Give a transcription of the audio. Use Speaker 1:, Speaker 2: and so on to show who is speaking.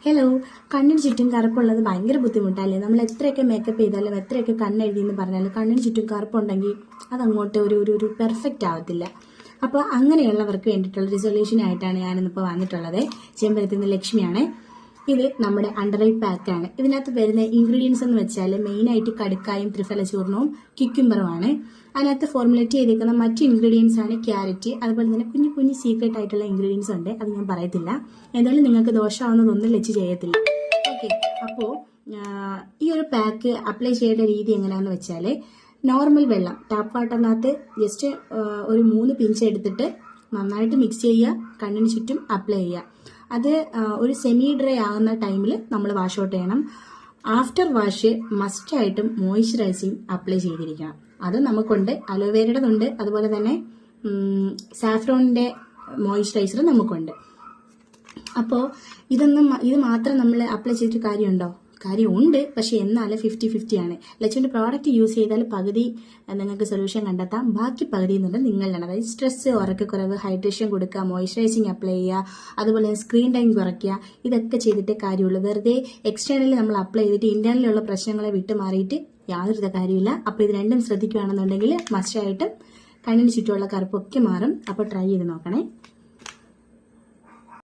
Speaker 1: Hello, കണ്ണിന് ചുറ്റും കറുപ്പുള്ളത് ഭയങ്കര ബുദ്ധിമുട്ടല്ലേ? നമ്മൾ എത്രയൊക്കെ മേക്കപ്പ് ചെയ്താലും എത്രയൊക്കെ കണ്ണെഴുതിയെന്ന് പറഞ്ഞാലും കണ്ണിന് ചുറ്റും കറുപ്പുണ്ടെങ്കിൽ അതങ്ങോട്ട് ഒരു പെർഫെക്റ്റ് ആവത്തില്ല. അപ്പോൾ അങ്ങനെയുള്ളവർക്ക് വേണ്ടിയിട്ടുള്ള ഒരു സൊല്യൂഷനായിട്ടാണ് ഞാനിന്നിപ്പോൾ വന്നിട്ടുള്ളത്. ചെമ്പരത്തിൽ നിന്ന് ലക്ഷ്മിയാണ്. ഇത് നമ്മുടെ അണ്ടർ ഐ പാക്കാണ്. ഇതിനകത്ത് വരുന്ന ഇൻഗ്രീഡിയൻസ് എന്ന് വെച്ചാൽ മെയിനായിട്ട് കടുക്കായും ത്രിഫല ചൂർണവും ക്യുക്കുംബറുമാണ്. അതിനകത്ത് ഫോർമുലേറ്റ് ചെയ്തിരിക്കുന്ന മറ്റ് ഇൻഗ്രീഡിയൻസ് ആണ് ക്യാരറ്റ്. അതുപോലെ തന്നെ കുഞ്ഞു കുഞ്ഞു സീക്രട്ട് ആയിട്ടുള്ള ഇൻഗ്രീഡിയൻസ് ഉണ്ട്, അത് ഞാൻ പറയത്തില്ല. എന്തായാലും നിങ്ങൾക്ക് ദോഷമാവുന്നതൊന്നും വെച്ച് ചെയ്യത്തില്ല. ഓക്കെ, അപ്പോൾ ഈ ഒരു പാക്ക് അപ്ലൈ ചെയ്യേണ്ട രീതി എങ്ങനെയാണെന്ന് വെച്ചാൽ, നോർമൽ വെള്ളം ടാപ്പ് വാട്ടറിനകത്ത് ജസ്റ്റ് ഒരു 3 പിഞ്ച് എടുത്തിട്ട് നന്നായിട്ട് മിക്സ് ചെയ്യുക, കണ്ണിന് ചുറ്റും അപ്ലൈ ചെയ്യുക. അത് ഒരു സെമി ഡ്രൈ ആകുന്ന ടൈമിൽ നമ്മൾ വാഷ് ഔട്ട് ചെയ്യണം. ആഫ്റ്റർ വാഷ് മസ്റ്റായിട്ടും മോയ്സ്ചറൈസിങ് അപ്ലൈ ചെയ്തിരിക്കണം. അത് നമുക്കുണ്ട്, അലോവേരയുടേതുണ്ട്, അതുപോലെ തന്നെ സാഫ്രോണിന്റെ മോയ്സ്ചറൈസർ നമുക്കുണ്ട്. അപ്പോൾ ഇത് മാത്രം നമ്മൾ അപ്ലൈ ചെയ്തിട്ട് കാര്യമുണ്ടോ? കാര്യമുണ്ട്, പക്ഷെ എന്നാലും 50-50 ആണ്. ലച്ചുവിന്റെ പ്രോഡക്റ്റ് യൂസ് ചെയ്താൽ പകുതി നിങ്ങൾക്ക് സൊല്യൂഷൻ കണ്ടെത്താം, ബാക്കി പകുതി എന്നുള്ളത് നിങ്ങളിലാണ്. അതായത് സ്ട്രെസ്, ഉറക്കക്കുറവ്, ഹൈഡ്രേഷൻ കൊടുക്കുക, മോയ്സ്ചറൈസിങ് അപ്ലൈ ചെയ്യുക, അതുപോലെ തന്നെ സ്ക്രീൻ ടൈം കുറയ്ക്കുക. ഇതൊക്കെ ചെയ്തിട്ടേ കാര്യമുള്ളൂ. വെറുതെ എക്സ്റ്റേണലി നമ്മൾ അപ്ലൈ ചെയ്തിട്ട് ഇന്റേണലിലുള്ള പ്രശ്നങ്ങളെ വിട്ടു മാറിയിട്ട് യാതൊരു കാര്യമില്ല. അപ്പോൾ ഇത് രണ്ടും ശ്രദ്ധിക്കുകയാണെന്നുണ്ടെങ്കിൽ മസ്റ്റായിട്ടും കണ്ണിന് ചുറ്റുമുള്ള കറുപ്പൊക്കെ മാറും. അപ്പോൾ ട്രൈ ചെയ്ത് നോക്കണേ.